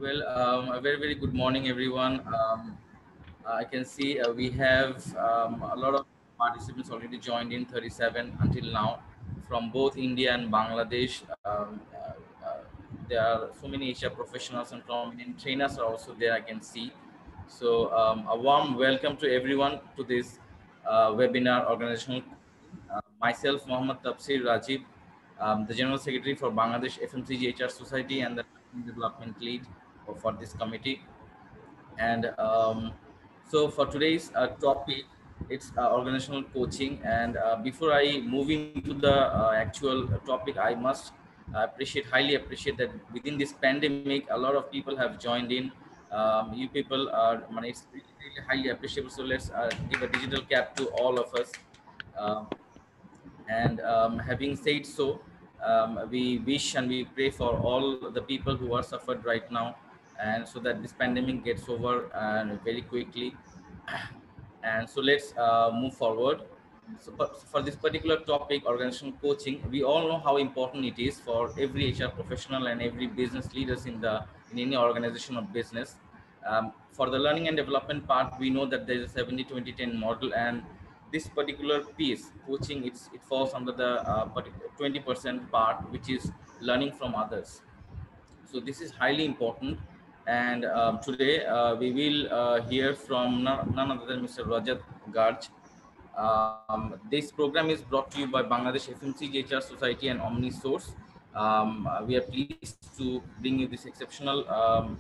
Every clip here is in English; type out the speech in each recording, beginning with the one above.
Well, a very, very good morning, everyone. I can see we have a lot of participants already joined in 37 until now from both India and Bangladesh. There are so many Asia professionals and prominent trainers are also there, I can see. So, a warm welcome to everyone to this webinar organizational. Myself, Mohammad Tafsir Rajib, the General Secretary for Bangladesh FMCG HR Society and the Development Lead for this committee. And so for today's topic, it's organizational coaching. And before I move into the actual topic, I must highly appreciate that within this pandemic, a lot of people have joined in. You people are, it's really, really highly appreciable. So let's give a digital cap to all of us. Um, and having said so, we wish and we pray for all the people who are suffered right now, and so that this pandemic gets over and very quickly. And so let's move forward. So for this particular topic, organizational coaching, we all know how important it is for every HR professional and every business leaders in any organization or business. For the learning and development part, we know that there is a 70-20-10 model, and this particular piece, coaching, it falls under the 20% part, which is learning from others. So this is highly important. And today we will hear from none other than Mr. Rajat Garg. This program is brought to you by Bangladesh FMCG HR Society and OmniSource. We are pleased to bring you this exceptional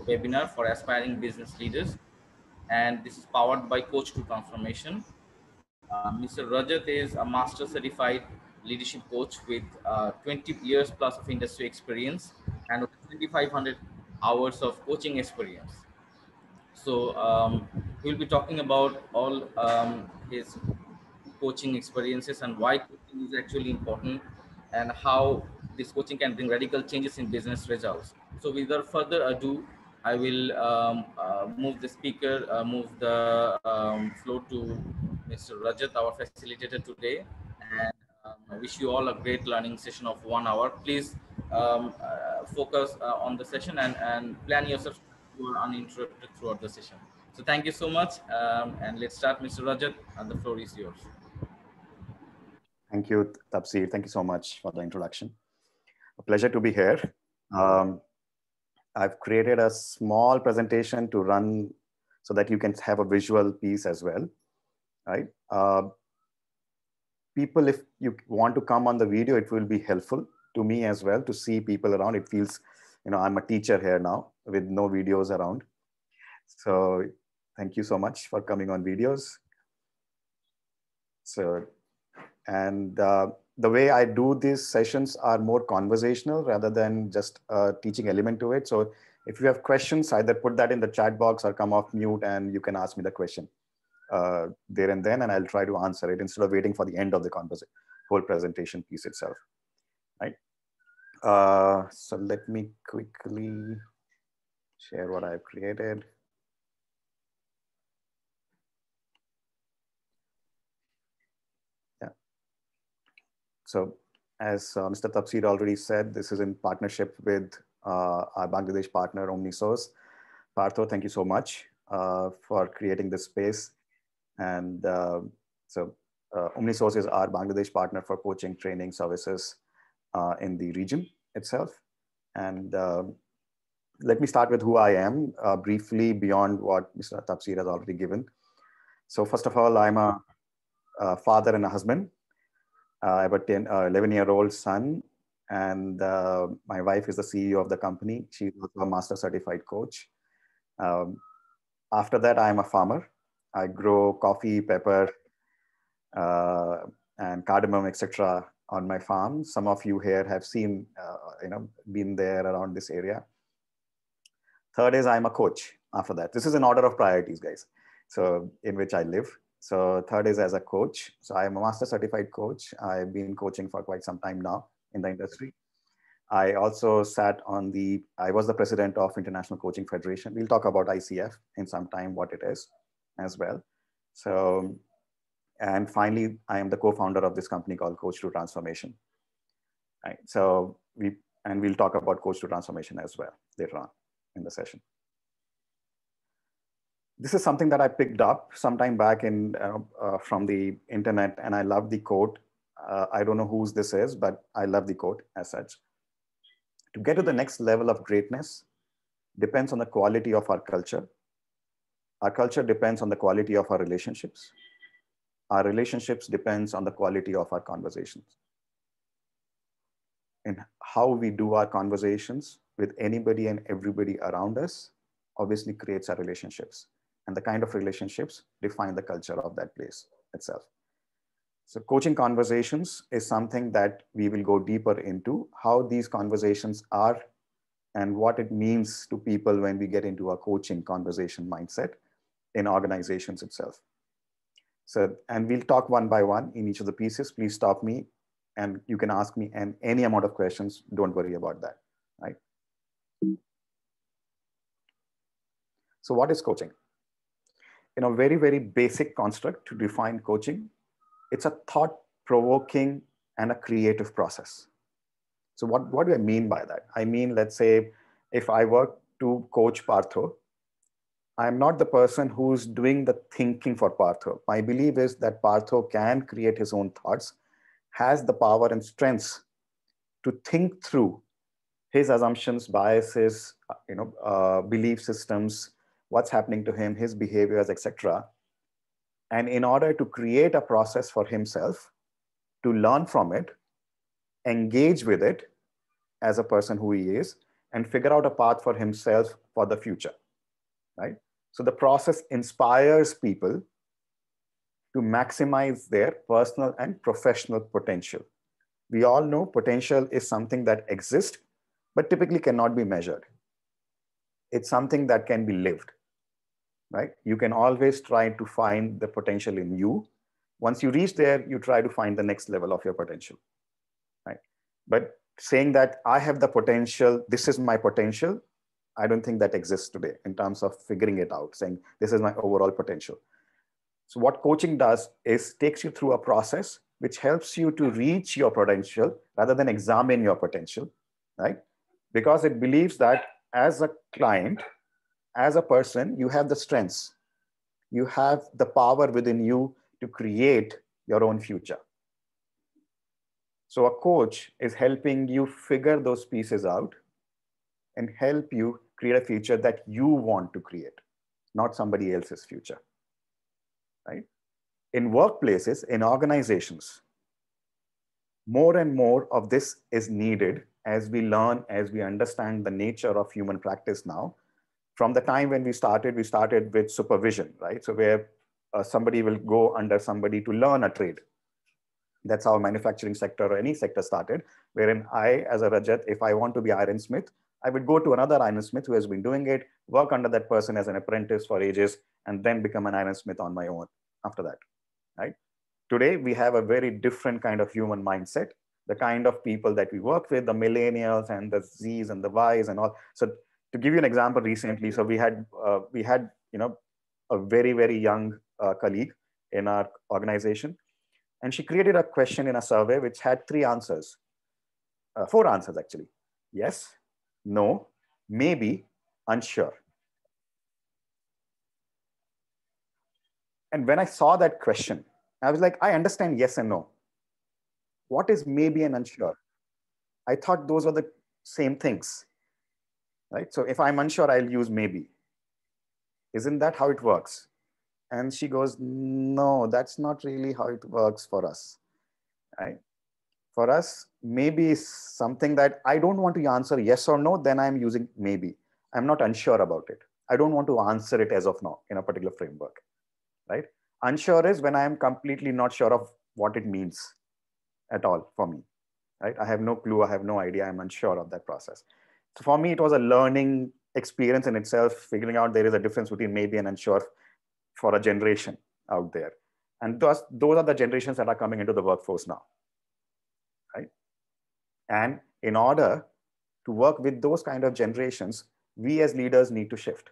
webinar for aspiring business leaders, and this is powered by Coach to Transformation. Mr. Rajat is a master certified leadership coach with 20 years plus of industry experience and over 2,500 hours of coaching experience. So we'll be talking about all his coaching experiences and why coaching is actually important and how this coaching can bring radical changes in business results. So without further ado, I will move the speaker, move the floor to Mr. Rajat, our facilitator today, and I wish you all a great learning session of 1 hour. Please focus on the session and plan yourself you are uninterrupted throughout the session. So thank you so much, and let's start, Mr. Rajat, and the floor is yours. Thank you, Tapsir. Thank you so much for the introduction. A pleasure to be here. Um, I've created a small presentation to run so that you can have a visual piece as well, right? People, if you want to come on the video, it will be helpful to me as well to see people around. It feels, I'm a teacher here now with no videos around. So thank you so much for coming on videos. So, and the way I do these sessions are more conversational rather than just a teaching element to it. So if you have questions, either put that in the chat box or come off mute and you can ask me the question there and then, and I'll try to answer it instead of waiting for the end of the whole presentation piece itself, right? So let me quickly share what I've created. So as Mr. Tapsir already said, this is in partnership with our Bangladesh partner, OmniSource. Partho, thank you so much for creating this space. And OmniSource is our Bangladesh partner for coaching training services in the region itself. And let me start with who I am briefly beyond what Mr. Tapsir has already given. So first of all, I'm a father and a husband. I have a 11-year-old son, and my wife is the CEO of the company. She's also a master certified coach. After that, I'm a farmer. I grow coffee, pepper, and cardamom, etc. on my farm. Some of you here have seen, been there around this area. Third is I'm a coach after that. This is an order of priorities, guys. So in which I live. So third is as a coach. So I am a master certified coach. I've been coaching for quite some time now in the industry. I also I was the president of International Coaching Federation. We'll talk about ICF in some time, what it is as well. So, and finally, I am the co-founder of this company called Coach to Transformation. Right. So we'll talk about Coach to Transformation as well later on. in the session. This is something that I picked up sometime back from the internet, and I love the quote. I don't know whose this is, but I love the quote as such. To get to the next level of greatness depends on the quality of our culture. Our culture depends on the quality of our relationships. Our relationships depends on the quality of our conversations. And how we do our conversations with anybody and everybody around us obviously creates our relationships. And the kind of relationships define the culture of that place itself. So coaching conversations is something that we will go deeper into how these conversations are and what it means to people when we get into a coaching conversation mindset in organizations itself. So, and we'll talk one by one in each of the pieces. Please stop me and you can ask me any amount of questions. Don't worry about that, right? So what is coaching? In a very, very basic construct to define coaching, it's a thought-provoking and a creative process. So what do I mean by that? I mean, let's say if I were to coach Partho, I'm not the person who's doing the thinking for Partho. My belief is that Partho can create his own thoughts, has the power and strengths to think through his assumptions, biases, belief systems, what's happening to him, his behaviors, etc. And in order to create a process for himself, to learn from it, engage with it as a person who he is, and figure out a path for himself for the future, right? So the process inspires people to maximize their personal and professional potential. We all know potential is something that exists, but typically cannot be measured. It's something that can be lived, right? You can always try to find the potential in you. Once you reach there, you try to find the next level of your potential, right? But saying that I have the potential, this is my potential, I don't think that exists today in terms of figuring it out, saying this is my overall potential. So what coaching does is takes you through a process which helps you to reach your potential rather than examine your potential, right? Because it believes that as a client, as a person, you have the strengths, you have the power within you to create your own future. So a coach is helping you figure those pieces out and help you create a future that you want to create, not somebody else's future, right? In workplaces, in organizations, more and more of this is needed as we learn, as we understand the nature of human practice now. From the time when we started with supervision, right? So where somebody will go under somebody to learn a trade. That's how manufacturing sector or any sector started, wherein I, as a Rajat, if I want to be ironsmith, I would go to another ironsmith who has been doing it, work under that person as an apprentice for ages, and then become an ironsmith on my own after that, right? Today, we have a very different kind of human mindset, the kind of people that we work with, the millennials and the Zs and the Ys and all. So to give you an example recently, so we had a very, very young colleague in our organization, and she created a question in a survey which had 3 answers, 4 answers actually. Yes, no, maybe, unsure. And when I saw that question, I was like, I understand yes and no. What is maybe and unsure? I thought those were the same things, right? So if I'm unsure, I'll use maybe. Isn't that how it works? And she goes, no, that's not really how it works for us, right? For us, maybe is something that I don't want to answer yes or no, then I'm using maybe. I'm not unsure about it. I don't want to answer it as of now in a particular framework, right? Unsure is when I am completely not sure of what it means at all for me, right? I have no clue, I have no idea, I'm unsure of that process. So for me, it was a learning experience in itself, figuring out there is a difference between maybe and unsure for a generation out there. And thus, those are the generations that are coming into the workforce now, right? And in order to work with those kind of generations, we as leaders need to shift.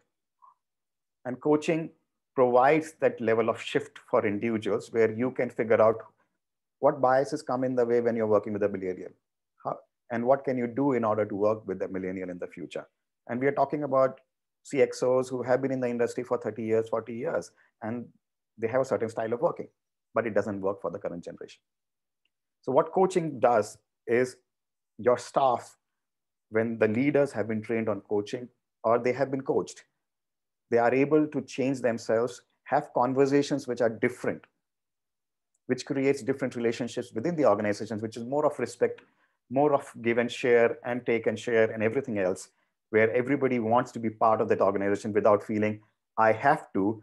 And coaching provides that level of shift for individuals where you can figure out what biases come in the way when you're working with a millennial. And what can you do in order to work with the millennial in the future? And we are talking about CXOs who have been in the industry for 30 years, 40 years, and they have a certain style of working, but it doesn't work for the current generation. So what coaching does is your staff, when the leaders have been trained on coaching or they have been coached, they are able to change themselves, have conversations which are different, which creates different relationships within the organizations, which is more of respect, more of give and share and take and share and everything else, where everybody wants to be part of that organization without feeling I have to,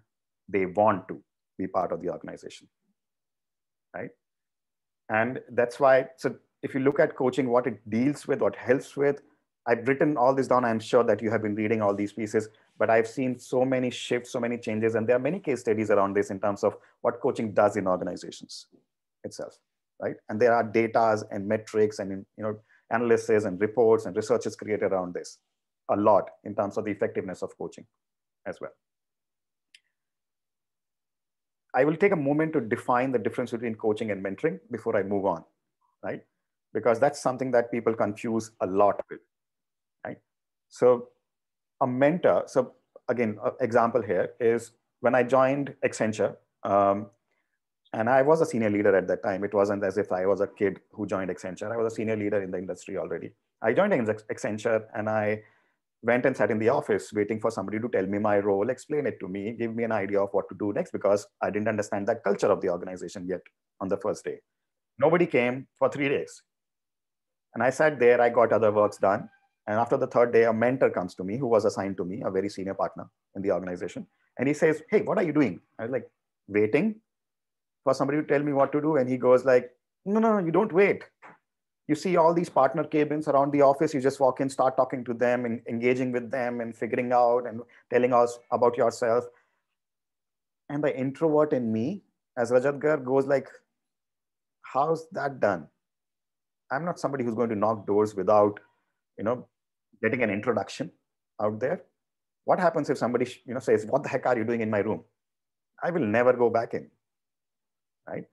they want to be part of the organization, right? And that's why, so if you look at coaching, what it deals with, what helps with, I've written all this down. I'm sure that you have been reading all these pieces, but I've seen so many shifts, so many changes, and there are many case studies around this in terms of what coaching does in organizations itself, right? And there are data and metrics and analysis and reports and researches created around this a lot in terms of the effectiveness of coaching as well. I will take a moment to define the difference between coaching and mentoring before I move on, right? Because that's something that people confuse a lot with, right? So a mentor, so again, an example here is when I joined Accenture, and I was a senior leader at that time. It wasn't as if I was a kid who joined Accenture. I was a senior leader in the industry already. I joined Accenture and I went and sat in the office waiting for somebody to tell me my role, explain it to me, give me an idea of what to do next, because I didn't understand that culture of the organization yet on the first day. Nobody came for 3 days. And I sat there, I got other works done. And after the third day, a mentor comes to me who was assigned to me, a very senior partner in the organization. And he says, hey, what are you doing? I was like, waiting for somebody to tell me what to do. And he goes like, no, you don't wait. You see all these partner cabins around the office. You just walk in, start talking to them and engaging with them and figuring out and telling us about yourself. And the introvert in me, as Rajat Garg, goes like, how's that done? I'm not somebody who's going to knock doors without, getting an introduction out there. What happens if somebody, says, what the heck are you doing in my room? I will never go back in, right?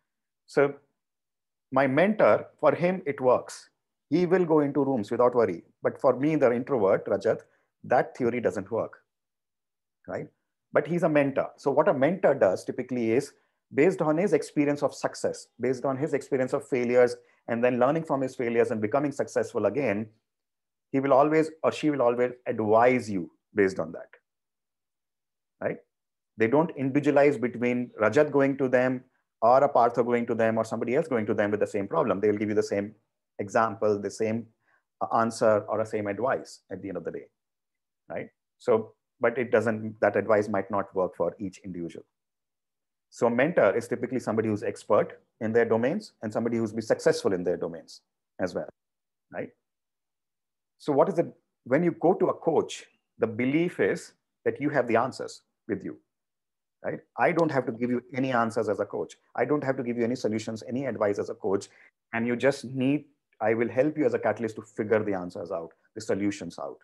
So my mentor, for him, it works. He will go into rooms without worry. But for me, the introvert, Rajat, that theory doesn't work, right? But he's a mentor. So what a mentor does typically is based on his experience of success, based on his experience of failures, and then learning from his failures and becoming successful again, he will always, or she will always advise you based on that, right? They don't individualize between Rajat going to them or a Partha going to them or somebody else going to them with the same problem. They will give you the same example, the same answer or the same advice at the end of the day, right? So, but it doesn't, that advice might not work for each individual. So a mentor is typically somebody who's expert in their domains and somebody who's been successful in their domains as well, right? So what is it, when you go to a coach, the belief is that you have the answers with you, right? I don't have to give you any answers as a coach. I don't have to give you any solutions, any advice as a coach. And you just need, I will help you as a catalyst to figure the answers out, the solutions out,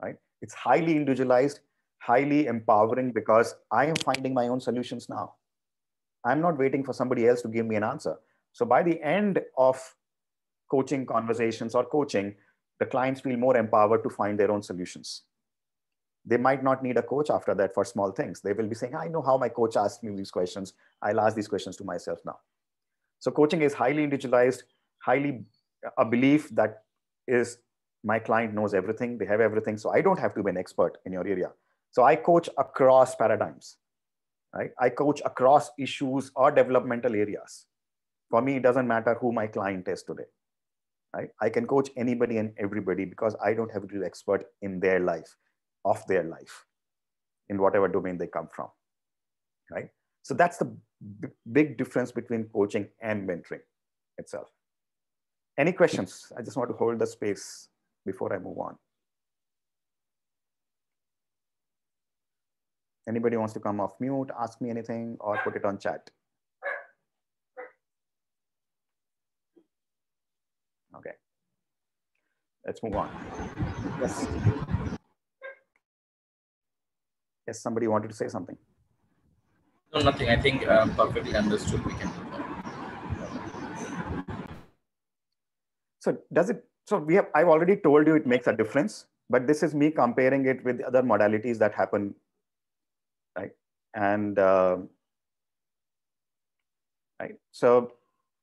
right? It's highly individualized, highly empowering because I am finding my own solutions now. I'm not waiting for somebody else to give me an answer. So by the end of coaching conversations or coaching, the clients feel more empowered to find their own solutions. They might not need a coach after that for small things. They will be saying, I know how my coach asked me these questions. I'll ask these questions to myself now. So coaching is highly individualized, highly a belief that is my client knows everything. They have everything. So I don't have to be an expert in your area. So I coach across paradigms, right? I coach across issues or developmental areas. For me, it doesn't matter who my client is today. Right? I can coach anybody and everybody because I don't have to be an expert in their life, of their life, in whatever domain they come from, right? So that's the big difference between coaching and mentoring itself. Any questions? I just want to hold the space before I move on. Anybody wants to come off mute, ask me anything, or put it on chat? Okay. Let's move on. Yes. Yes, somebody wanted to say something. No, nothing. I think perfectly understood. We can move on. So does it, so I've already told you it makes a difference But this is me comparing it with other modalities that happen, right? And right. So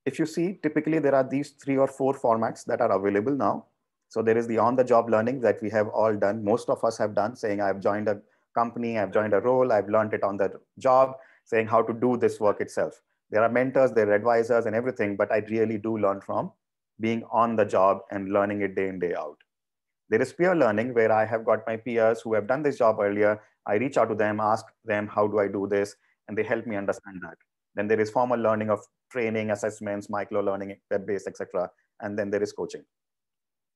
if you see, typically there are these 3 or 4 formats that are available now. So there is the on-the-job learning that we have all done. Most of us have done, saying I've joined a company, I've joined a role, I've learned it on the job, saying how to do this work itself. There are mentors, there are advisors and everything, but I really do learn from being on the job and learning it day in, day out. There is peer learning where I have got my peers who have done this job earlier. I reach out to them, ask them, how do I do this? And they help me understand that. Then there is formal learning of training, assessments, micro learning, web-based, etc. And then there is coaching,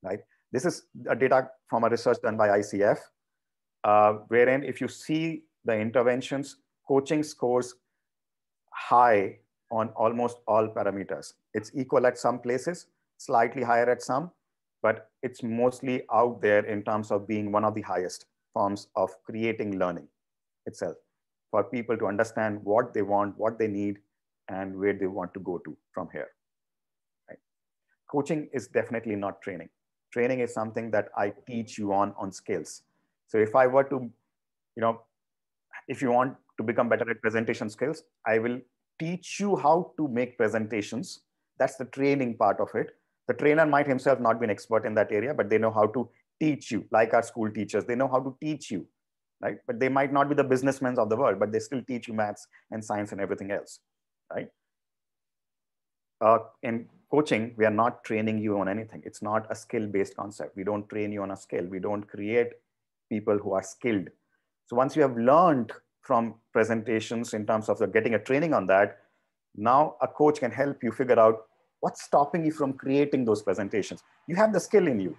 right? This is a data from a research done by ICF, wherein if you see the interventions, coaching scores high on almost all parameters. It's equal at some places, slightly higher at some, but it's mostly out there in terms of being one of the highest forms of creating learning itself for people to understand what they want, what they need, and where they want to go to from here. Right? Coaching is definitely not training. Training is something that I teach you on skills. So if I were to, if you want to become better at presentation skills, I will teach you how to make presentations. That's the training part of it. The trainer might himself not be an expert in that area, but they know how to teach you, like our school teachers. They know how to teach you, right? But they might not be the businessmen of the world, but they still teach you maths and science and everything else, right? In coaching, we are not training you on anything. It's not a skill-based concept. We don't train you on a skill. We don't create people who are skilled. So once you have learned from presentations in terms of getting a training on that, now a coach can help you figure out what's stopping you from creating those presentations. You have the skill in you.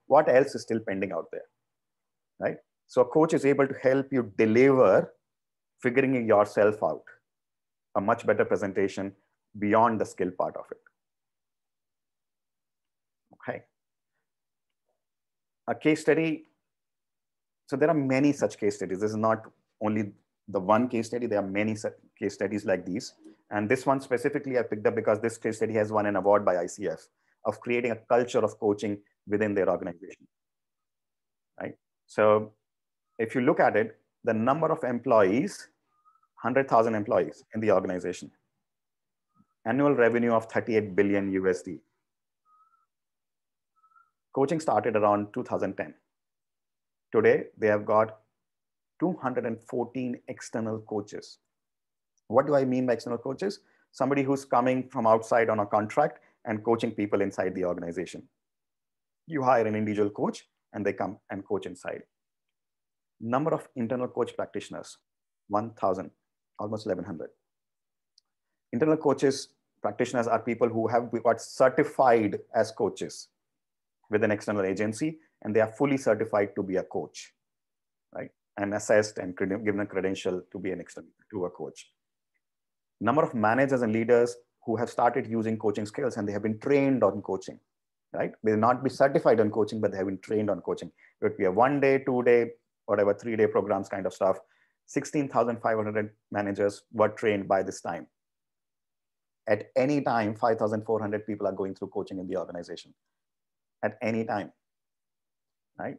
What else is still pending out there, right? So a coach is able to help you deliver figuring yourself out, a much better presentation beyond the skill part of it. Okay. A case study. So there are many such case studies. This is not only the one case study. There are many case studies like these. And this one specifically I picked up because this case study has won an award by ICF of creating a culture of coaching within their organization, right? So if you look at it, the number of employees, 100,000 employees in the organization, annual revenue of 38 billion USD. Coaching started around 2010. Today, they have got 214 external coaches. What do I mean by external coaches? Somebody who's coming from outside on a contract and coaching people inside the organization. You hire an individual coach and they come and coach inside. Number of internal coach practitioners, 1,000, almost 1,100. Internal coaches, practitioners are people who have got certified as coaches with an external agency, and they are fully certified to be a coach, right? And assessed and given a credential to be an external, to a coach. Number of managers and leaders who have started using coaching skills and they have been trained on coaching, right? They will not be certified on coaching, but they have been trained on coaching. It would be a 1 day, 2 day, whatever, 3 day programs kind of stuff. 16,500 managers were trained by this time. At any time, 5,400 people are going through coaching in the organization. At any time, right?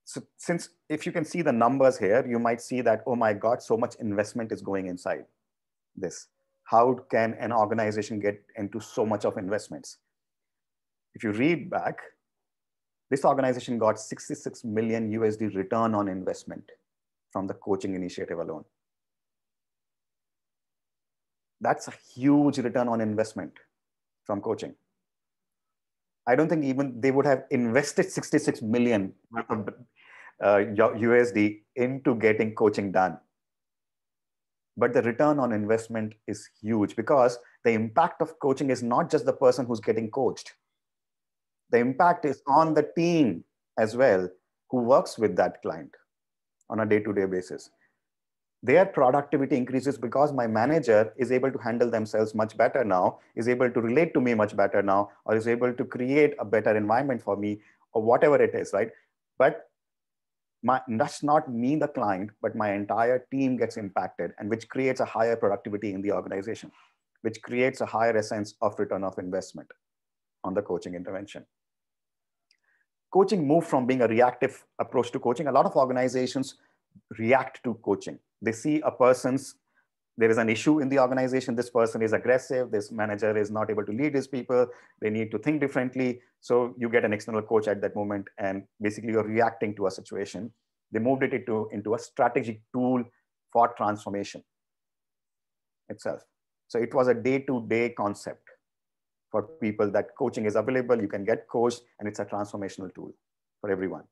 So since if you can see the numbers here, you might see that, oh my God, so much investment is going inside this. How can an organization get into so much of investments? If you read back, this organization got 66 million USD return on investment from the coaching initiative alone. That's a huge return on investment from coaching. I don't think even they would have invested 66 million USD into getting coaching done. But the return on investment is huge because the impact of coaching is not just the person who's getting coached. The impact is on the team as well who works with that client on a day-to-day basis. Their productivity increases because my manager is able to handle themselves much better now, is able to relate to me much better now, or is able to create a better environment for me, or whatever it is, right? But that's not me, the client, but my entire team gets impacted, and which creates a higher productivity in the organization, which creates a higher sense of return of investment on the coaching intervention. Coaching moved from being a reactive approach to coaching. A lot of organizations react to coaching. They see there is an issue in the organization. This person is aggressive. This manager is not able to lead his people. They need to think differently. So you get an external coach at that moment, and basically you're reacting to a situation. They moved it into a strategic tool for transformation itself. So it was a day-to-day concept for people that coaching is available, you can get coached, and it's a transformational tool for everyone.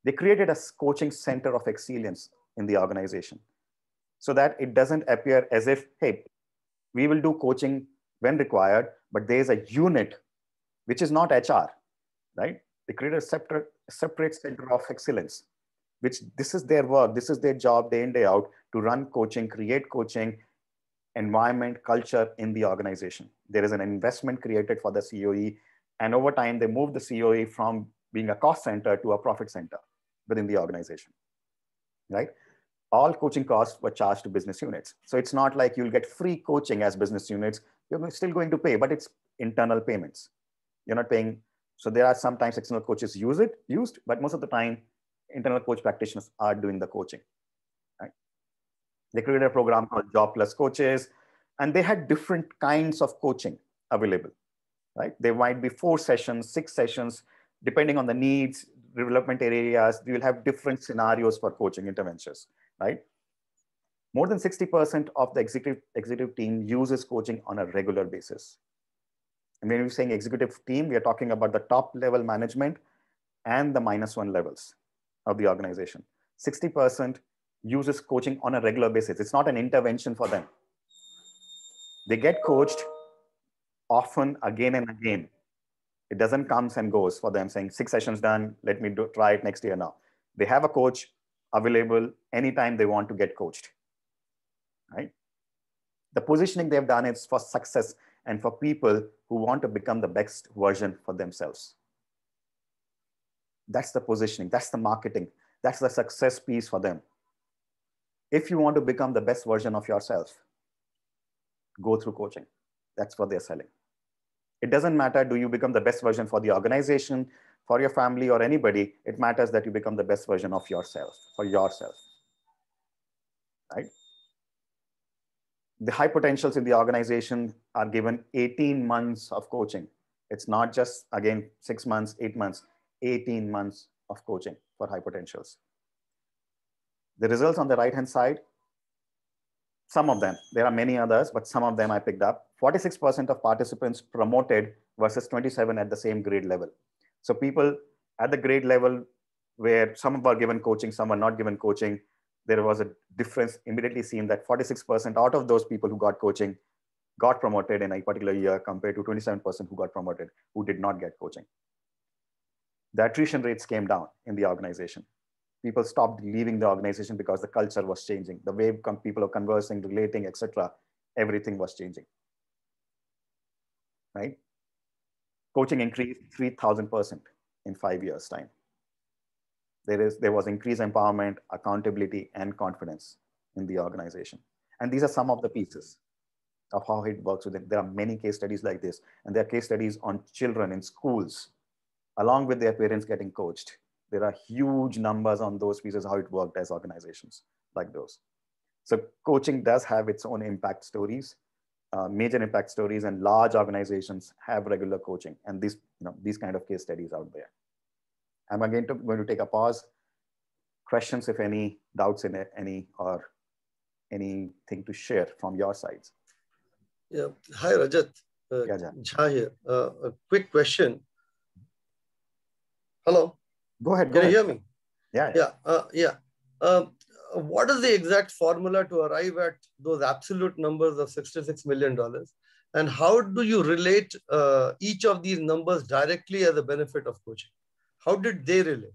They created a coaching center of excellence in the organization so that it doesn't appear as if, hey, we will do coaching when required, but there's a unit which is not HR, right? They created a separate center of excellence, which this is their work, this is their job day in, day out, to run coaching, create coaching, environment, culture in the organization. There is an investment created for the COE, and over time, they moved the COE from being a cost center to a profit center within the organization, right? All coaching costs were charged to business units. So it's not like you'll get free coaching as business units. You're still going to pay, but it's internal payments. You're not paying. So there are sometimes external coaches used, but most of the time, internal coach practitioners are doing the coaching, right? They created a program called Job Plus Coaches, and they had different kinds of coaching available, right? There might be 4 sessions, 6 sessions, depending on the needs, development areas. You will have different scenarios for coaching interventions, right? More than 60% of the executive team uses coaching on a regular basis. And when we're saying executive team, we are talking about the top level management and the -1 levels of the organization. 60% uses coaching on a regular basis. It's not an intervention for them. They get coached often, again and again. It doesn't comes and goes for them saying 6 sessions done, let me try it next year now. They have a coach available anytime they want to get coached, right? The positioning they've done is for success and for people who want to become the best version for themselves. That's the positioning, that's the marketing, that's the success piece for them. If you want to become the best version of yourself, go through coaching. That's what they're selling. It doesn't matter, do you become the best version for the organization, for your family, or anybody. It matters that you become the best version of yourself, for yourself, right? The high potentials in the organization are given 18 months of coaching. It's not just, again, 6 months, 8 months, 18 months of coaching for high potentials. The results on the right-hand side, some of them, there are many others, but some of them I picked up. 46% of participants promoted versus 27 at the same grade level. So people at the grade level where some were given coaching, some were not given coaching, there was a difference immediately seen that 46% out of those people who got coaching got promoted in a particular year compared to 27% who got promoted who did not get coaching. The attrition rates came down in the organization. People stopped leaving the organization because the culture was changing. The way people are conversing, relating, etc., everything was changing, right? Coaching increased 3,000% in 5 years' time. There was increased empowerment, accountability, and confidence in the organization. And these are some of the pieces of how it works with it. There are many case studies like this, and there are case studies on children in schools, along with their parents getting coached. There are huge numbers on those pieces, how it worked as organizations like those. So coaching does have its own impact stories, major impact stories, and large organizations have regular coaching, and these kind of case studies out there. I'm again going to take a pause. Questions, if any, doubts in any, or anything to share from your sides? Yeah. Hi, Rajat. Yeah, Jha here. A quick question. Hello. Go ahead. Can you hear me? Yeah. What is the exact formula to arrive at those absolute numbers of $66 million? And how do you relate each of these numbers directly as a benefit of coaching? How did they relate?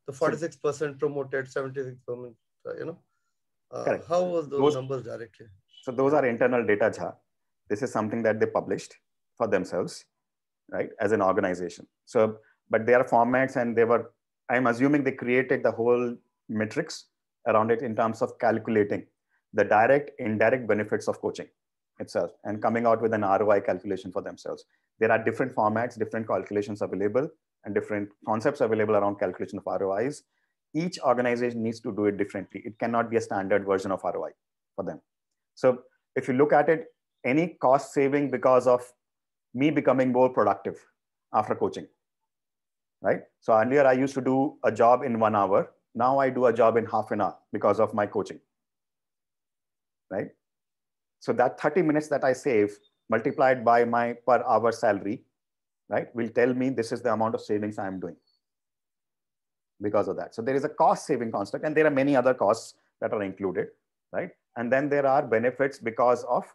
The 46% promoted, 76%, how was those numbers directly? So those are internal data, Jha. This is something that they published for themselves, right, as an organization. So, but there are formats, and I'm assuming they created the whole metrics around it in terms of calculating the direct, indirect benefits of coaching. itself and coming out with an ROI calculation for themselves. There are different formats, different calculations available, and different concepts available around calculation of ROIs. Each organization needs to do it differently. It cannot be a standard version of ROI for them. So if you look at it, any cost saving because of me becoming more productive after coaching, right? So earlier I used to do a job in 1 hour. Now I do a job in half an hour because of my coaching, right? So that 30 minutes that I save multiplied by my per hour salary, right, will tell me this is the amount of savings I'm doing because of that. So there is a cost saving construct, and there are many other costs that are included, right? And then there are benefits because of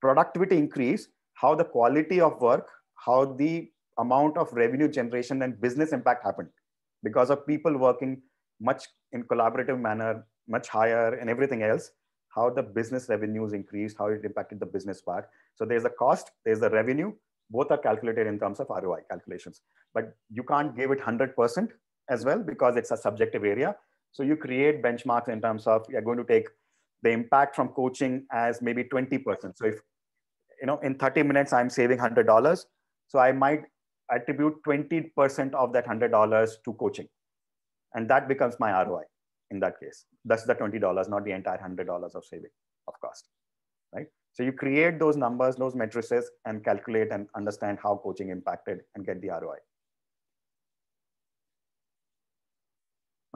productivity increase, how the quality of work, how the amount of revenue generation and business impact happened because of people working much in collaborative manner, much higher and everything else, how the business revenues increased, how it impacted the business part. So there's a cost, there's the revenue, both are calculated in terms of ROI calculations, but you can't give it 100% as well because it's a subjective area. So you create benchmarks in terms of, you're going to take the impact from coaching as maybe 20%. So if, in 30 minutes, I'm saving $100. So I might attribute 20% of that $100 to coaching. And that becomes my ROI in that case. That's the $20, not the entire $100 of saving of cost, right? So you create those numbers, those matrices, and calculate and understand how coaching impacted and get the ROI.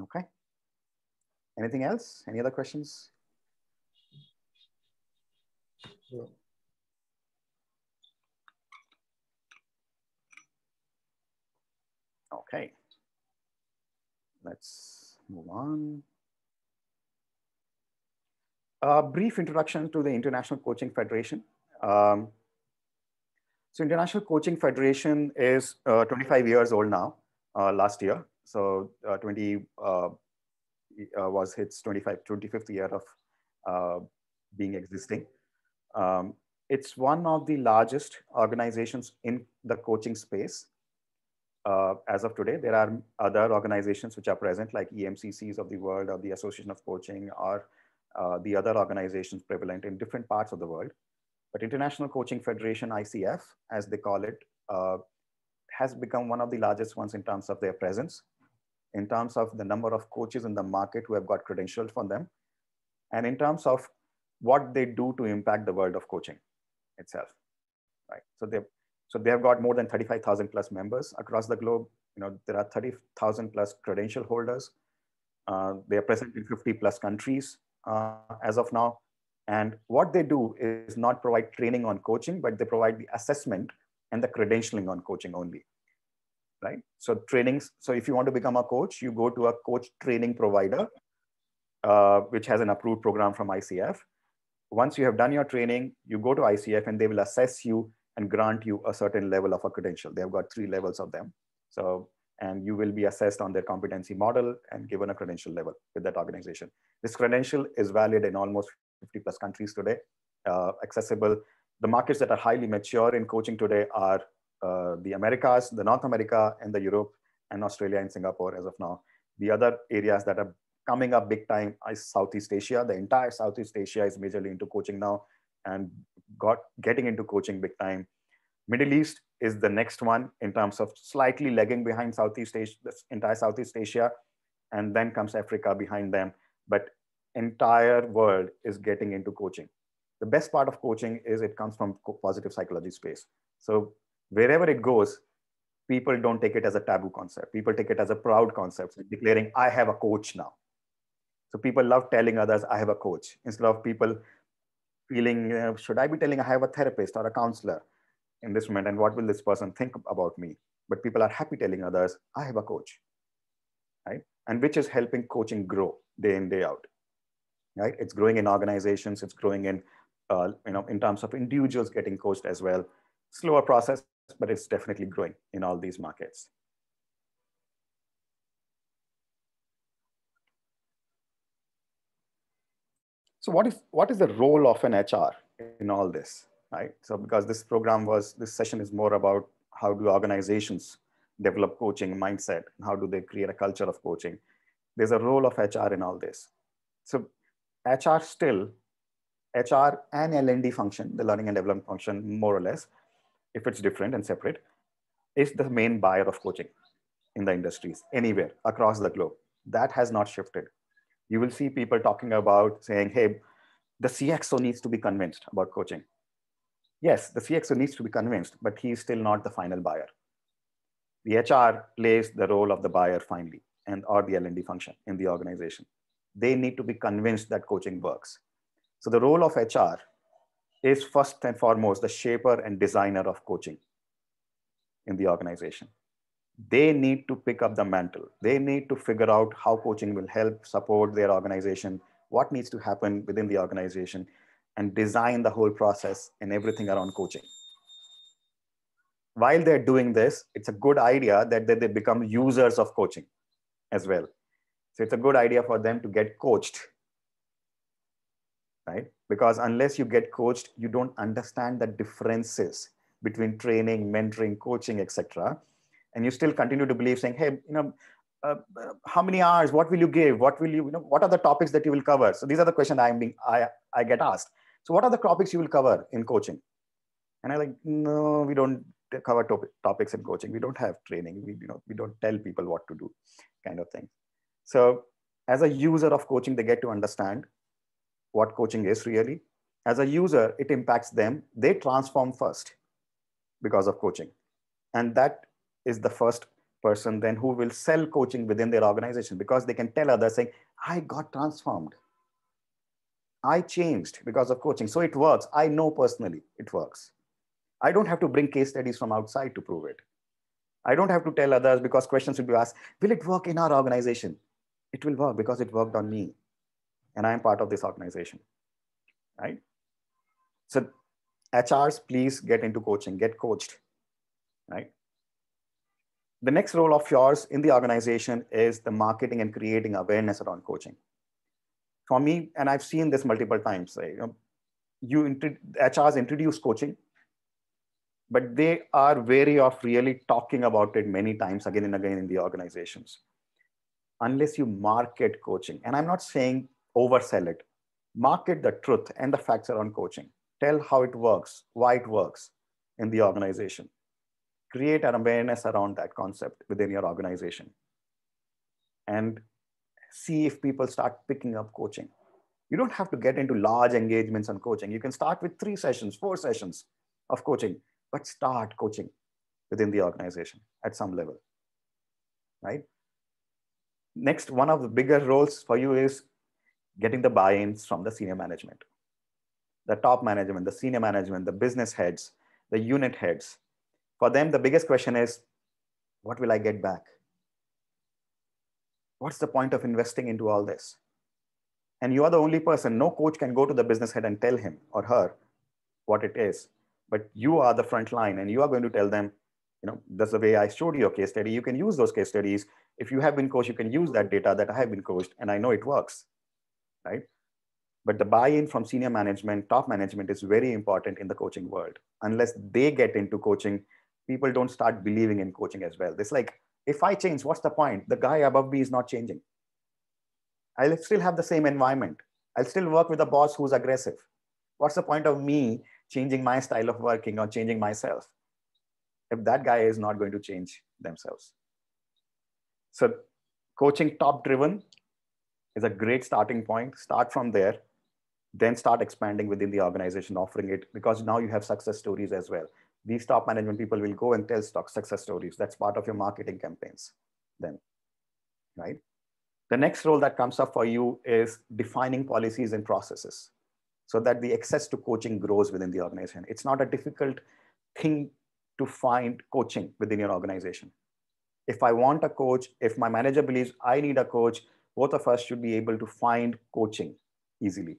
Okay. Anything else? Any other questions? No. Okay. Let's move on. A brief introduction to the International Coaching Federation. So International Coaching Federation is 25 years old now, last year. So 20 was its 25th year of being existing. It's one of the largest organizations in the coaching space. As of today, there are other organizations which are present, like EMCCs of the world, or the Association of Coaching, or the other organizations prevalent in different parts of the world. But International Coaching Federation, ICF, as they call it, has become one of the largest ones in terms of their presence, in terms of the number of coaches in the market who have got credentials from them, and in terms of what they do to impact the world of coaching itself, right? So they have got more than 35,000 plus members across the globe. There are 30,000 plus credential holders. They are present in 50 plus countries as of now. And what they do is not provide training on coaching, but they provide the assessment and the credentialing on coaching only, right? So trainings. So if you want to become a coach, you go to a coach training provider, which has an approved program from ICF. Once you have done your training, you go to ICF and they will assess you and grant you a certain level of a credential. They have got 3 levels of them. So, and you will be assessed on their competency model and given a credential level with that organization. This credential is valid in almost 50 plus countries today, accessible. The markets that are highly mature in coaching today are the Americas, the North America, and the Europe, and Australia and Singapore as of now. The other areas that are coming up big time is Southeast Asia. The entire Southeast Asia is majorly into coaching now and getting into coaching big time. Middle East is the next one in terms of slightly lagging behind Southeast Asia, this entire Southeast Asia, and then comes Africa behind them. But entire world is getting into coaching. The best part of coaching is it comes from positive psychology space. So wherever it goes, people don't take it as a taboo concept. People take it as a proud concept, declaring, I have a coach now. So people love telling others, I have a coach, instead of people feeling, should I be telling I have a therapist or a counselor in this moment? And what will this person think about me? But people are happy telling others, I have a coach, right? And which is helping coaching grow day in, day out, right? It's growing in organizations. It's growing in, in terms of individuals getting coached as well. Slower process, but it's definitely growing in all these markets. So what is the role of an HR in all this, right? So because this session is more about how do organizations develop coaching mindset, and how do they create a culture of coaching? There's a role of HR in all this. So HR still HR and L&D function, the learning and development function, more or less, if it's different and separate, is the main buyer of coaching in the industries, anywhere across the globe. That has not shifted. You will see people talking about saying, hey, the CXO needs to be convinced about coaching. Yes, the CXO needs to be convinced, but he is still not the final buyer. The HR plays the role of the buyer finally, and or the L&D function in the organization. They need to be convinced that coaching works. So the role of HR is first and foremost the shaper and designer of coaching in the organization. They need to pick up the mantle. They need to figure out how coaching will help support their organization, what needs to happen within the organization, and design the whole process and everything around coaching. While they're doing this, it's a good idea that they become users of coaching as well. So it's a good idea for them to get coached, right? Because unless you get coached, you don't understand the differences between training, mentoring, coaching, etc. And you still continue to believe saying, hey, how many hours, what will you give? What will you, what are the topics that you will cover? So these are the questions I get asked. So what are the topics you will cover in coaching? And I'm like, no, we don't cover topics in coaching. We don't have training. We don't tell people what to do, kind of thing. So as a user of coaching, they get to understand what coaching is really. As a user, it impacts them. They transform first because of coaching. And that is the first person then who will sell coaching within their organization, because they can tell others saying, I got transformed. I changed because of coaching. So it works. I know personally it works. I don't have to bring case studies from outside to prove it. I don't have to tell others, because questions will be asked, will it work in our organization? It will work because it worked on me. And I'm part of this organization, right? So HRs, please get into coaching, get coached, right? The next role of yours in the organization is the marketing and creating awareness around coaching. For me, and I've seen this multiple times, HRs introduce coaching, but they are wary of really talking about it many times again and again in the organizations. Unless you market coaching, and I'm not saying oversell it, market the truth and the facts around coaching. Tell how it works, why it works in the organization. Create an awareness around that concept within your organization. And see if people start picking up coaching. You don't have to get into large engagements on coaching. You can start with 3 sessions, 4 sessions of coaching, but start coaching within the organization at some level, right? Next, one of the bigger roles for you is getting the buy-ins from the senior management, the top management, the senior management, the business heads, the unit heads. For them, the biggest question is, what will I get back? What's the point of investing into all this? And you are the only person. No coach can go to the business head and tell him or her what it is. But you are the front line, and you are going to tell them, that's the way I showed you a case study. You can use those case studies. If you have been coached, you can use that data that I have been coached, and I know it works, right? But the buy-in from senior management, top management is very important in the coaching world. Unless they get into coaching, people don't start believing in coaching as well. It's like, if I change, what's the point? The guy above me is not changing. I'll still have the same environment. I'll still work with a boss who's aggressive. What's the point of me changing my style of working or changing myself if that guy is not going to change themselves? So coaching top driven is a great starting point. Start from there, then start expanding within the organization, offering it, because now you have success stories as well. These top management people will go and tell success stories. That's part of your marketing campaigns then, right? The next role that comes up for you is defining policies and processes so that the access to coaching grows within the organization. It's not a difficult thing to find coaching within your organization. If I want a coach, if my manager believes I need a coach, both of us should be able to find coaching easily.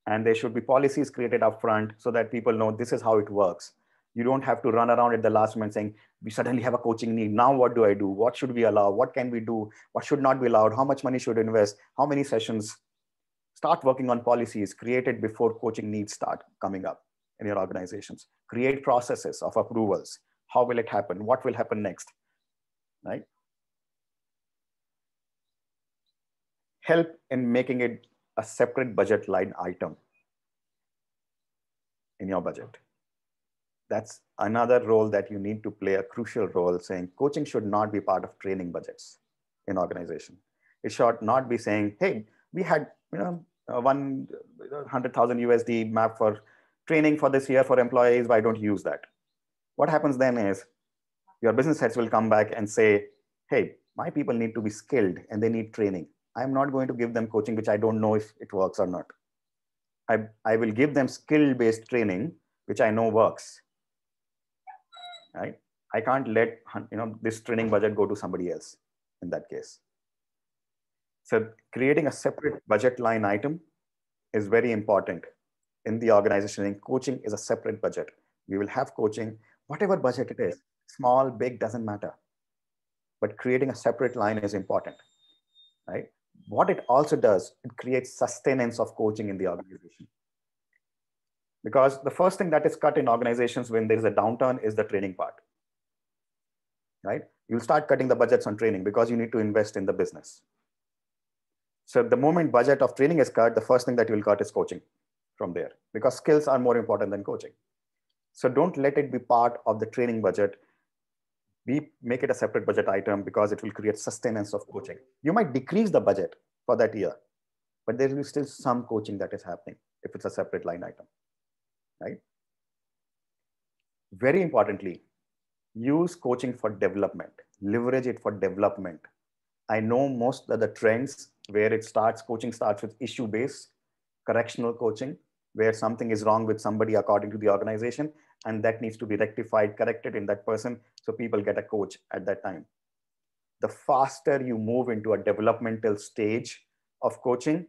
And there should be policies created upfront so that people know this is how it works. You don't have to run around at the last minute saying, we suddenly have a coaching need. Now what do I do? What should we allow? What can we do? What should not be allowed? How much money should invest? How many sessions? Start working on policies created before coaching needs start coming up in your organizations. Create processes of approvals. How will it happen? What will happen next? Right? Help in making it a separate budget line item. in your budget. That's another role that you need to play, a crucial role, saying coaching should not be part of training budgets in organization. It should not be saying, hey, we had 100,000 USD map for training for this year for employees. Why don't you use that? What happens then is your business heads will come back and say, hey, my people need to be skilled and they need training. I'm not going to give them coaching, which I don't know if it works or not. I will give them skill-based training, which I know works. Right? I can't let this training budget go to somebody else in that case. So creating a separate budget line item is very important in the organization. And coaching is a separate budget. We will have coaching, whatever budget it is, small, big, doesn't matter. But creating a separate line is important, right? What it also does, it creates sustenance of coaching in the organization. Because the first thing that is cut in organizations when there is a downturn is the training part, right? You'll start cutting the budgets on training because you need to invest in the business. So the moment budget of training is cut, the first thing that you'll cut is coaching from there, because skills are more important than coaching. So don't let it be part of the training budget. Make it a separate budget item because it will create sustenance of coaching. You might decrease the budget for that year, but there will be still some coaching that is happening if it's a separate line item, right? Very importantly, use coaching for development, leverage it for development. I know most of the trends where coaching starts with issue-based, correctional coaching, where something is wrong with somebody according to the organization, and that needs to be rectified, corrected in that person, so people get a coach at that time. The faster you move into a developmental stage of coaching,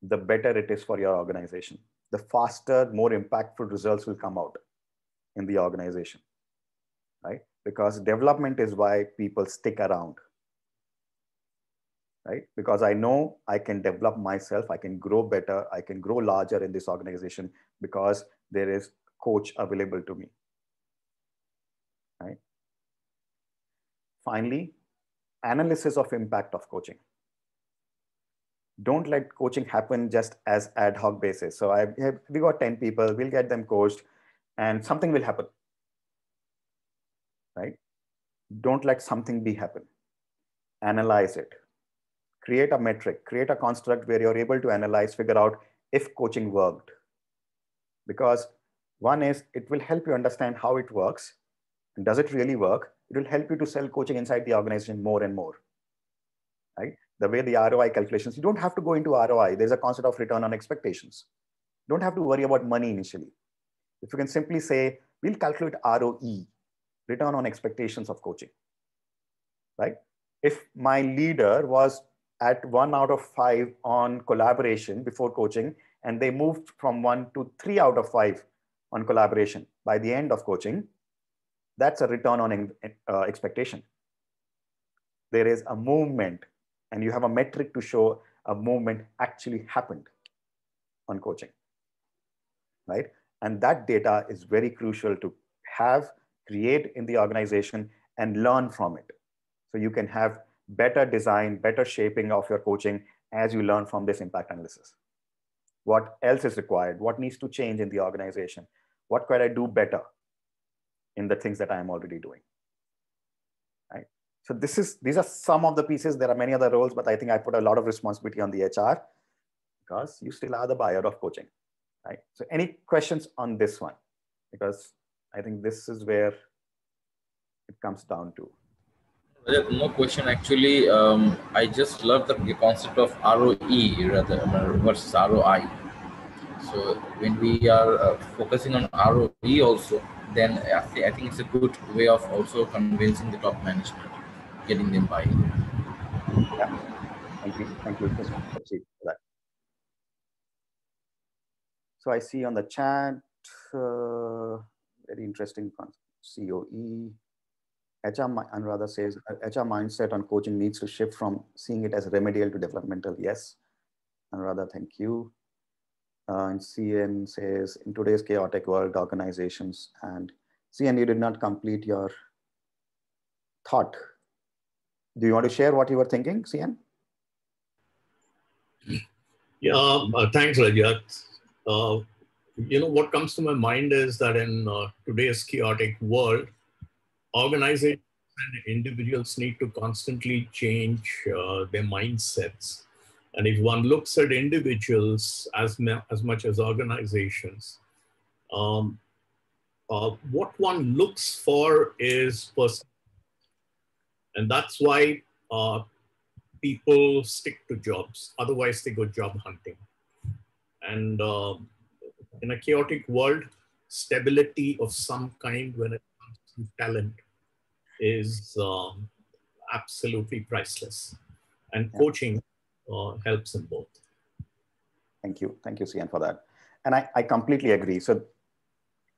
the better it is for your organization. The faster, more impactful results will come out in the organization, right? Because development is why people stick around, right? Because I know I can develop myself, I can grow better, I can grow larger in this organization because there is coach available to me, right? Finally, analysis of impact of coaching. Don't let coaching happen just as ad hoc basis. So we got 10 people, we'll get them coached and something will happen, right? Don't let something be happen. Analyze it. Create a metric, create a construct where you're able to analyze, figure out if coaching worked. Because one is, it will help you understand how it works. And does it really work? It will help you to sell coaching inside the organization more and more, right? The way the ROI calculations, you don't have to go into ROI. There's a concept of return on expectations. You don't have to worry about money initially. If you can simply say, we'll calculate ROE, return on expectations of coaching, right? If my leader was at 1 out of 5 on collaboration before coaching, and they moved from 1 to 3 out of 5 on collaboration by the end of coaching, that's a return on expectation. There is a movement, and you have a metric to show a movement actually happened on coaching, right? And that data is very crucial to have, create in the organization and learn from it. So you can have better design, better shaping of your coaching as you learn from this impact analysis. What else is required? What needs to change in the organization? What could I do better in the things that I am already doing, right? So these are some of the pieces. There are many other roles, but I think I put a lot of responsibility on the HR because you still are the buyer of coaching, right? So any questions on this one? Because I think this is where it comes down to. No question actually. I just love the concept of ROE rather versus ROI. So when we are focusing on ROE also, then I think it's a good way of also convincing the top management, getting them buy. Yeah. Thank you. Thank you, Mr. Sapsi, for that. So I see on the chat, very interesting concept, COE. Anuradha says, HR mindset on coaching needs to shift from seeing it as remedial to developmental. Yes. Anuradha, thank you. And CN says, in today's chaotic world, organizations, and CN, you did not complete your thought. Do you want to share what you were thinking, CN? Yeah, thanks, Rajat. what comes to my mind is that in today's chaotic world, organizations and individuals need to constantly change their mindsets. And if one looks at individuals as much as organizations, um, what one looks for is personal. And that's why people stick to jobs. Otherwise, they go job hunting. And in a chaotic world, stability of some kind when it comes to talent is absolutely priceless. And coaching helps in both. Thank you, Sian, for that. And I completely agree. So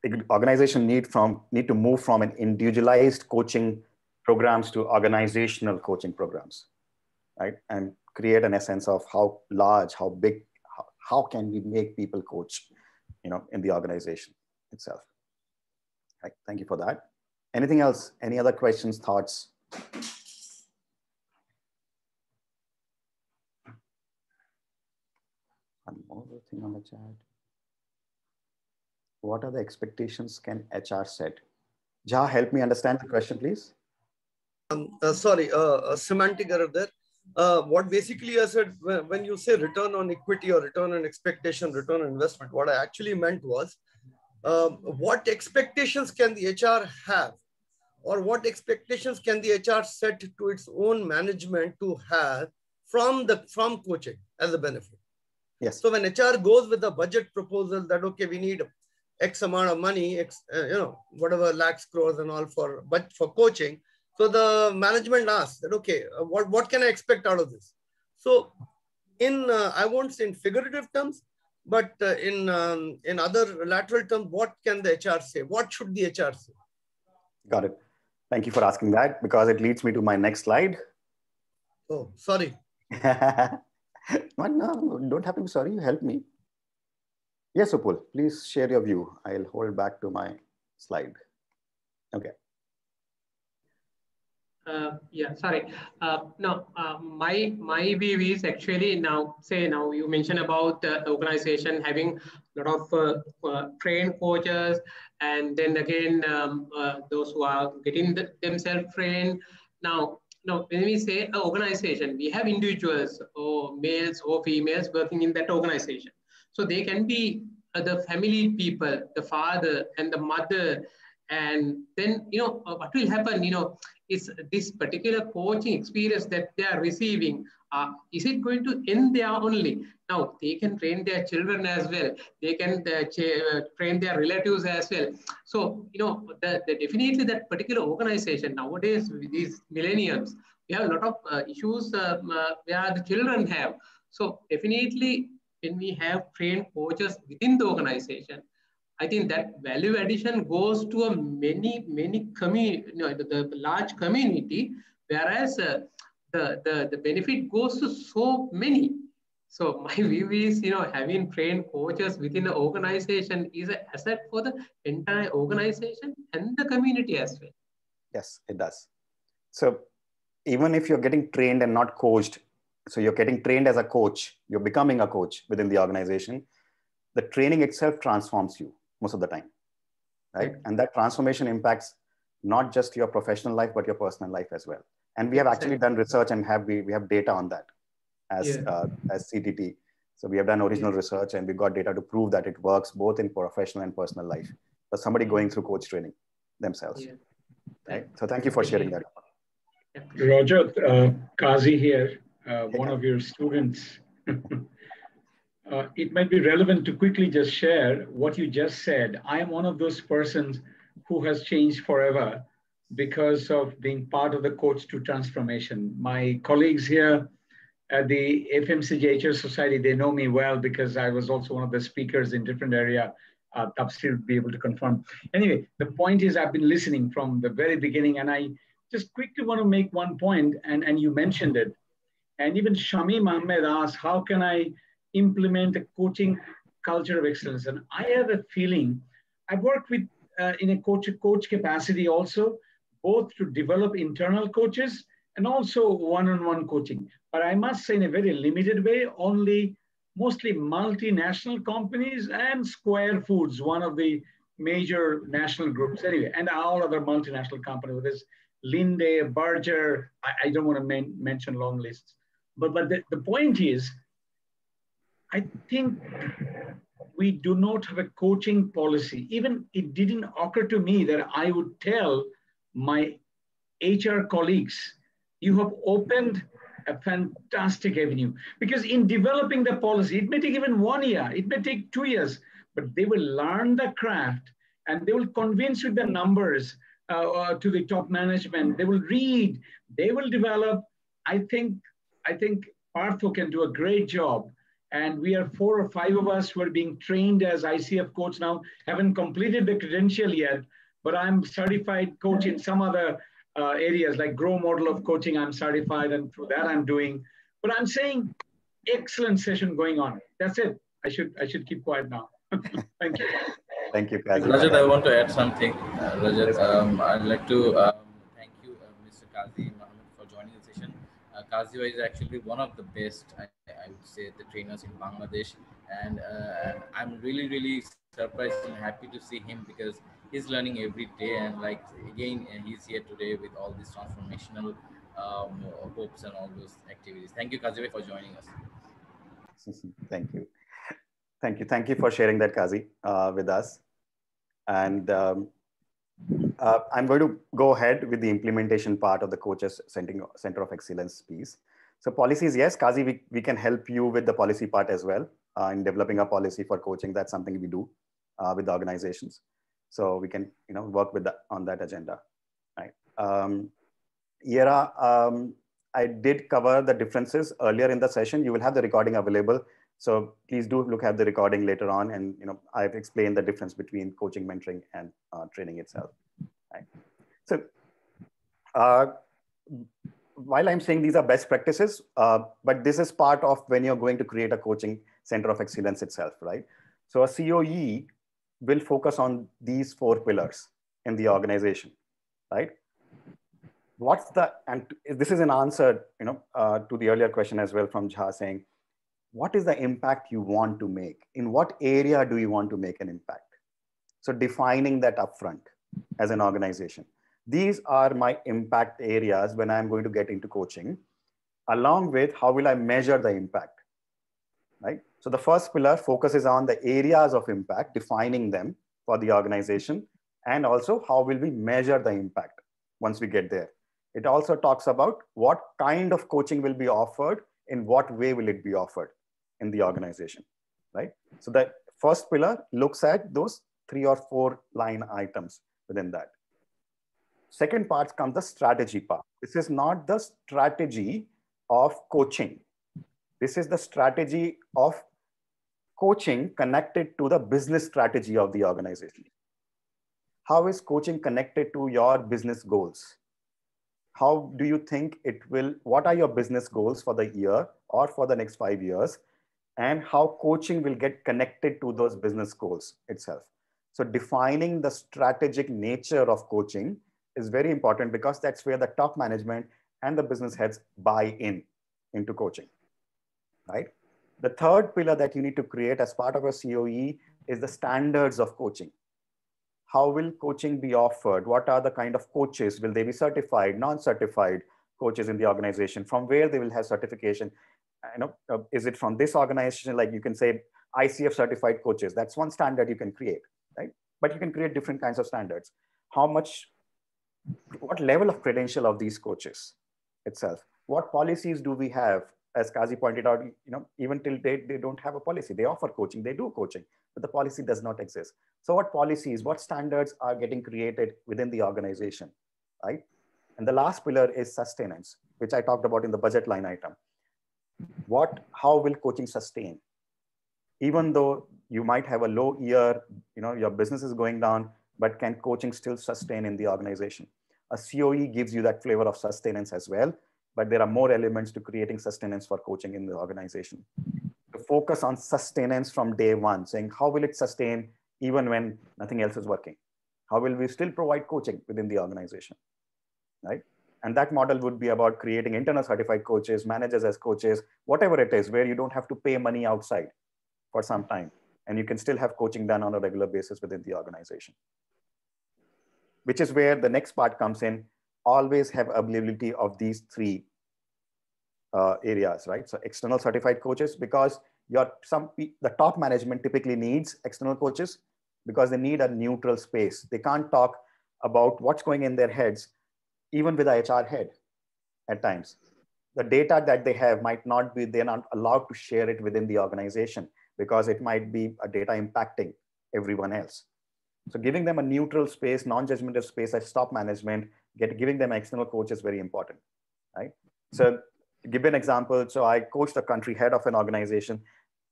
the organization need to move from an individualized coaching programs to organizational coaching programs, right? And create an essence of how large, how big, how can we make people coach, in the organization itself. Right. Thank you for that. Anything else? Any other questions, thoughts? One more thing on the chat. What are the expectations can HR set? Jha, help me understand the question, please. Sorry, a semantic error there. What basically I said, when you say return on equity or return on expectation, return on investment, what I actually meant was, what expectations can the HR have, or what expectations can the HR set to its own management to have from coaching as a benefit? Yes. So when HR goes with a budget proposal that, okay, we need X amount of money, whatever lakhs, crores and all for coaching. So the management asks that, okay, what can I expect out of this? So I won't say in figurative terms, but in other lateral terms, what can the HR say? What should the HR say? Got it. Thank you for asking that, because it leads me to my next slide. Oh, sorry. No, don't have to be sorry. You help me. Yes, Upul, please share your view. I'll hold back to my slide. Okay. Yeah, sorry. No, my view is actually now you mentioned about the organization having a lot of trained coaches, and then again those who are getting themselves trained. Now, when we say an organization, we have individuals or males or females working in that organization. So they can be the family people, the father and the mother. And then, what will happen, is this particular coaching experience that they are receiving, is it going to end there only? Now, they can train their children as well. They can train their relatives as well. So, definitely that particular organization nowadays, with these millennials, we have a lot of issues where the children have. So definitely, when we have trained coaches within the organization, I think that value addition goes to a many the large community, whereas the benefit goes to so many. So my view is, having trained coaches within the organization is an asset for the entire organization and the community as well. Yes, it does. So even if you're getting trained and not coached, so you're getting trained as a coach, you're becoming a coach within the organization, the training itself transforms you most of the time, right? And that transformation impacts not just your professional life, but your personal life as well. And we have actually done research and we have data on that as CTT. So we have done original research and we got data to prove that it works both in professional and personal life for somebody going through coach training themselves. Right? So thank you for sharing that. Rajat, Kazi here, one of your students. It might be relevant to quickly just share what you just said. I am one of those persons who has changed forever because of being part of the Coach to Transformation. My colleagues here at the FMCG HR Society, they know me well because I was also one of the speakers in different area. Tapsir would be able to confirm. Anyway, the point is I've been listening from the very beginning, and I just quickly want to make one point, and you mentioned it. And even Shami Mohammed asked, how can I implement a coaching culture of excellence? And I have a feeling, I've worked with in a coach capacity also, both to develop internal coaches and also one-on-one coaching. But I must say in a very limited way, only mostly multinational companies and Square Foods, one of the major national groups anyway, and all other multinational companies. There's Linde, Berger. I don't want to mention long lists. But the point is, I think we do not have a coaching policy. Even it didn't occur to me that I would tell my HR colleagues, you have opened a fantastic avenue. Because in developing the policy, it may take even 1 year, it may take 2 years, but they will learn the craft and they will convince with the numbers to the top management. They will read, they will develop. I think Partho can do a great job. And we are 4 or 5 of us who are being trained as ICF coach now, haven't completed the credential yet, but I'm certified coach in some other areas like grow model of coaching. I'm certified, and through that I'm doing. But I'm saying, excellent session going on. That's it. I should keep quiet now. Thank you. Thank you, Kazi. Rajat, I want to add something. Rajat, I'd like to thank you, Mr. Kazi Mohammed, for joining the session. Kazi is actually one of the best, I would say, the trainers in Bangladesh, and I'm really, really surprised and happy to see him because he's learning every day, and like again, he's here today with all these transformational hopes and all those activities. Thank you, Kazi, for joining us. Thank you. Thank you. Thank you for sharing that, Kazi, with us. And I'm going to go ahead with the implementation part of the Coaches Center of Excellence piece. So policies, yes, Kazi, we can help you with the policy part as well in developing a policy for coaching. That's something we do with the organizations. So we can work with on that agenda. Right. Yera, I did cover the differences earlier in the session. You will have the recording available. So please do look at the recording later on. And I've explained the difference between coaching, mentoring, and training itself. Right. So while I'm saying these are best practices, but this is part of when you're going to create a coaching center of excellence itself, right? So a COE will focus on these 4 pillars in the organization, right? And this is an answer, to the earlier question as well from Jha, saying, what is the impact you want to make? In what area do you want to make an impact? So defining that upfront as an organization. These are my impact areas when I'm going to get into coaching, along with how will I measure the impact, right? So the first pillar focuses on the areas of impact, defining them for the organization, and also how will we measure the impact once we get there. It also talks about what kind of coaching will be offered, in what way will it be offered in the organization, right? So the first pillar looks at those 3 or 4 line items within that. Second part comes the strategy part. This is not the strategy of coaching. This is the strategy of coaching connected to the business strategy of the organization. How is coaching connected to your business goals? How do you think it will, what are your business goals for the year or for the next 5 years? And how coaching will get connected to those business goals itself. So defining the strategic nature of coaching is very important, because that's where the top management and the business heads buy into coaching, right? The third pillar that you need to create as part of a COE is the standards of coaching. How will coaching be offered? What are the kind of coaches? Will they be certified, non-certified coaches in the organization? From where they will have certification? Is it from this organization? Like you can say ICF certified coaches. That's one standard you can create, right? But you can create different kinds of standards. What level of credential of these coaches itself? What policies do we have? As Kazi pointed out, even till date, they don't have a policy. They offer coaching, they do coaching, but the policy does not exist. So what policies, what standards are getting created within the organization, right? And the last pillar is sustenance, which I talked about in the budget line item. How will coaching sustain? Even though you might have a low year, your business is going down, but can coaching still sustain in the organization? A COE gives you that flavor of sustenance as well, but there are more elements to creating sustenance for coaching in the organization. To focus on sustenance from day one, saying how will it sustain even when nothing else is working? How will we still provide coaching within the organization, right? And that model would be about creating internal certified coaches, managers as coaches, whatever it is, where you don't have to pay money outside for some time. And you can still have coaching done on a regular basis within the organization. Which is where the next part comes in. Always have availability of these three areas, right? So external certified coaches, because the top management typically needs external coaches because they need a neutral space. They can't talk about what's going in their heads, even with a HR head at times. The data that they have might not be, they're not allowed to share it within the organization because it might be a data impacting everyone else. So giving them a neutral space, non-judgmental space as top management, giving them external coach is very important, right? So to give an example, so I coached a country head of an organization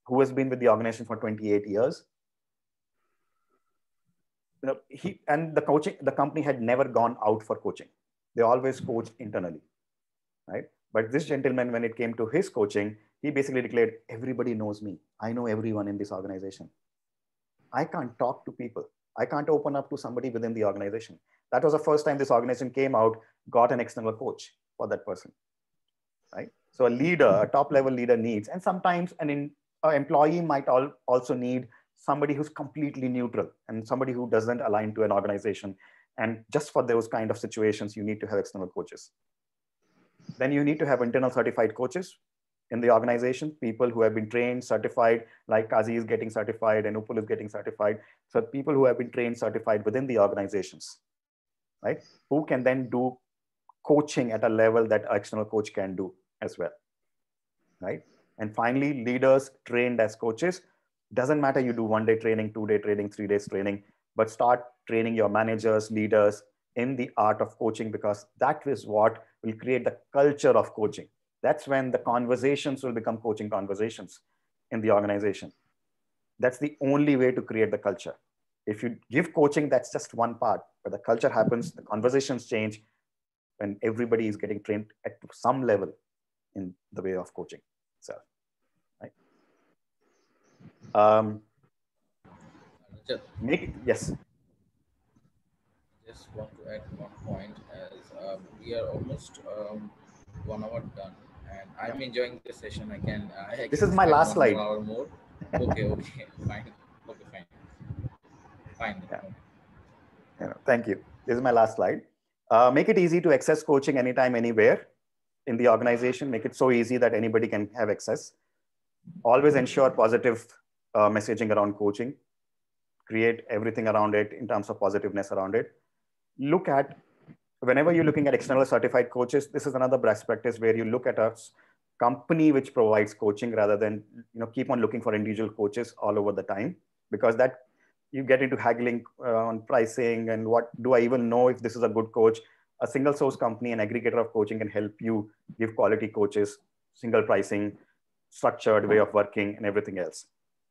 who has been with the organization for 28 years. You know, the company had never gone out for coaching. They always coached internally, right? But this gentleman, when it came to his coaching, he basically declared, everybody knows me. I know everyone in this organization. I can't talk to people. I can't open up to somebody within the organization. That was the first time this organization came out, got an external coach for that person, right? So a leader, a top level leader needs, and sometimes an employee might also need somebody who's completely neutral and somebody who doesn't align to an organization. And just for those kind of situations, you need to have external coaches. Then you need to have internal certified coaches in the organization, people who have been trained, certified, like Kazi is getting certified and Upul is getting certified. So people who have been trained, certified within the organizations, right? Who can then do coaching at a level that an external coach can do as well, right? And finally, leaders trained as coaches. Doesn't matter you do 1-day training, 2-day training, 3 days training, but start training your managers, leaders in the art of coaching, because that is what will create the culture of coaching. That's when the conversations will become coaching conversations in the organization. That's the only way to create the culture. If you give coaching, that's just one part, but the culture happens, the conversations change when everybody is getting trained at some level in the way of coaching itself, right? Yes. Just want to add one point as we are almost 1 hour done, and I'm enjoying this session. I This can is my spend last 1 more slide. hour more. Okay, fine. Okay, fine. Thank you. This is my last slide. Make it easy to access coaching anytime, anywhere in the organization. Make it so easy that anybody can have access. Always ensure positive messaging around coaching. Create everything around it in terms of positiveness around it. Look at, whenever you're looking at external certified coaches, this is another best practice where you look at a company which provides coaching rather than keep on looking for individual coaches all over the time, because that you get into haggling on pricing and what do I even know if this is a good coach. A single source company, an aggregator of coaching, can help you give quality coaches, single pricing, structured way of working, and everything else,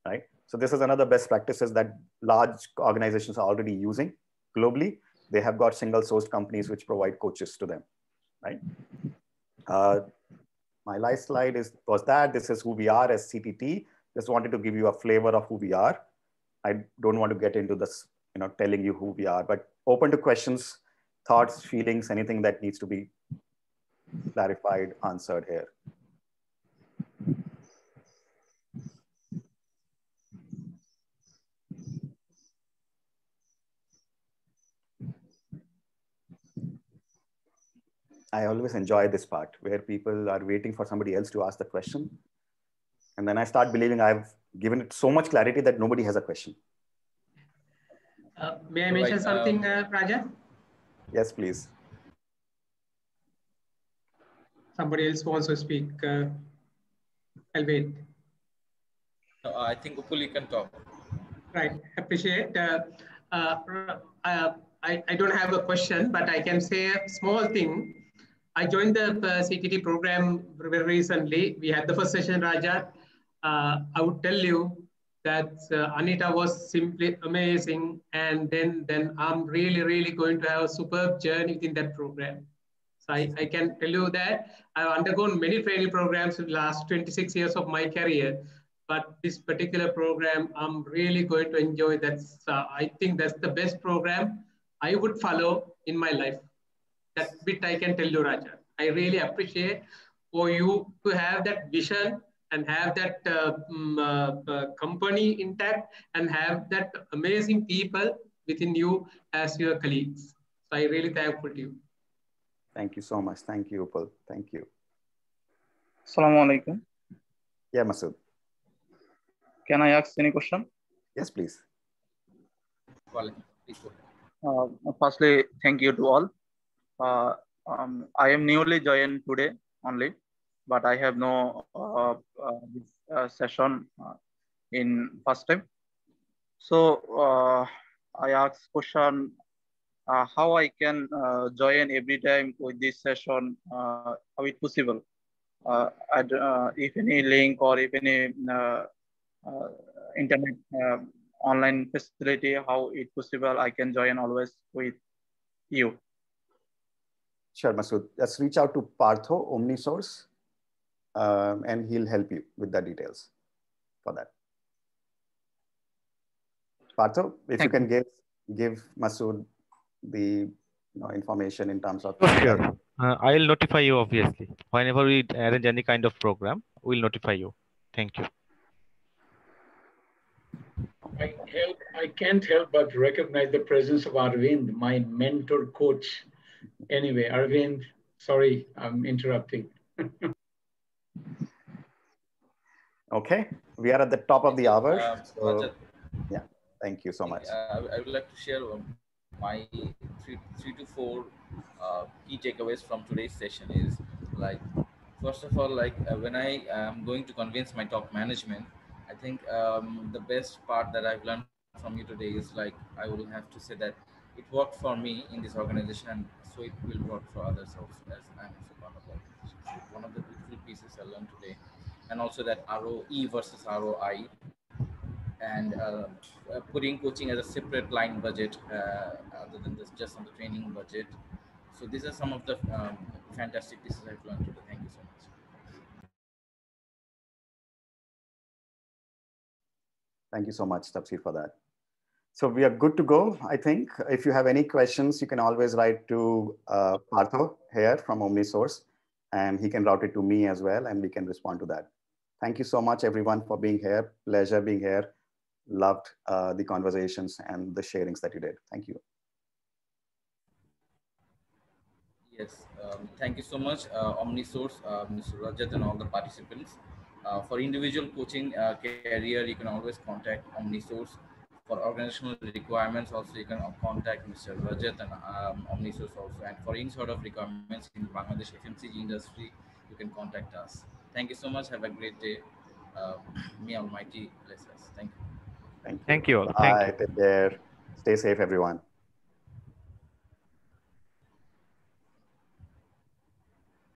right? So this is another best practices that large organizations are already using globally. They have got single source companies which provide coaches to them, right? My last slide was that this is who we are as CTT. Just wanted to give you a flavor of who we are. I don't want to get into this, telling you who we are, but open to questions, thoughts, feelings, anything that needs to be clarified, answered here. I always enjoy this part where people are waiting for somebody else to ask the question. And then I start believing I've given it so much clarity that nobody has a question. May I mention something, Raja? Yes, please. Somebody else wants to speak. I'll wait. I think Upul, can talk. Right, appreciate. I don't have a question, but I can say a small thing. I joined the CTT program very recently. We had the first session, Raja. I would tell you that Anita was simply amazing. And then I'm really going to have a superb journey within that program. So I can tell you that I've undergone many training programs in the last 26 years of my career. But this particular program, I'm really going to enjoy. I think that's the best program I would follow in my life. That bit I can tell you, Rajat. I really appreciate for you to have that vision and have that company intact and have that amazing people within you as your colleagues. So I really thankful to you. Thank you so much. Thank you, Upal. Thank you. Assalamu alaikum. Yeah, Masood. Can I ask any question? Yes, please. Firstly, thank you to all. I am newly joined today only, but I have no this, session in first time. So I ask question, how I can join every time with this session, how it possible? If any link or if any internet online facility, how it possible I can join always with you. Sure, Masood. Just reach out to Partho, OmniSource, and he'll help you with the details for that. Partho, if you can give Masood the information in terms of. Oh, sure. I'll notify you, obviously. Whenever we arrange any kind of program, we'll notify you. Thank you. I can't help but recognize the presence of Arvind, my mentor coach. Anyway, Arvind, sorry, I'm interrupting. Okay, we are at the top of the hour. Rajat, yeah, thank you so much. I would like to share my three to four key takeaways from today's session is like, first of all, like when I am going to convince my top management, I think the best part that I've learned from you today is like, I will have to say that it worked for me in this organization, and so it will work for others also, as I'm also part of the organization. So one of the beautiful pieces I learned today, and also that ROE versus ROI, and putting coaching as a separate line budget other than this, just on the training budget. So these are some of the fantastic pieces I've learned today. Thank you so much. Thank you so much, Tapsir, for that. So we are good to go, I think. If you have any questions, you can always write to Partho here from OmniSource, and he can route it to me as well, and we can respond to that. Thank you so much, everyone, for being here. Pleasure being here. Loved the conversations and the sharings that you did. Thank you. Yes, thank you so much, OmniSource, Mr. Rajat, and all the participants. For individual coaching career, you can always contact OmniSource. For organizational requirements, also you can contact Mr. Rajat and OmniSource also. And for any sort of requirements in Bangladesh FMCG industry, you can contact us. Thank you so much. Have a great day. May Almighty bless us. Thank you. Thank you. Thank you all. Bye. Thank you. Take care. Stay safe, everyone.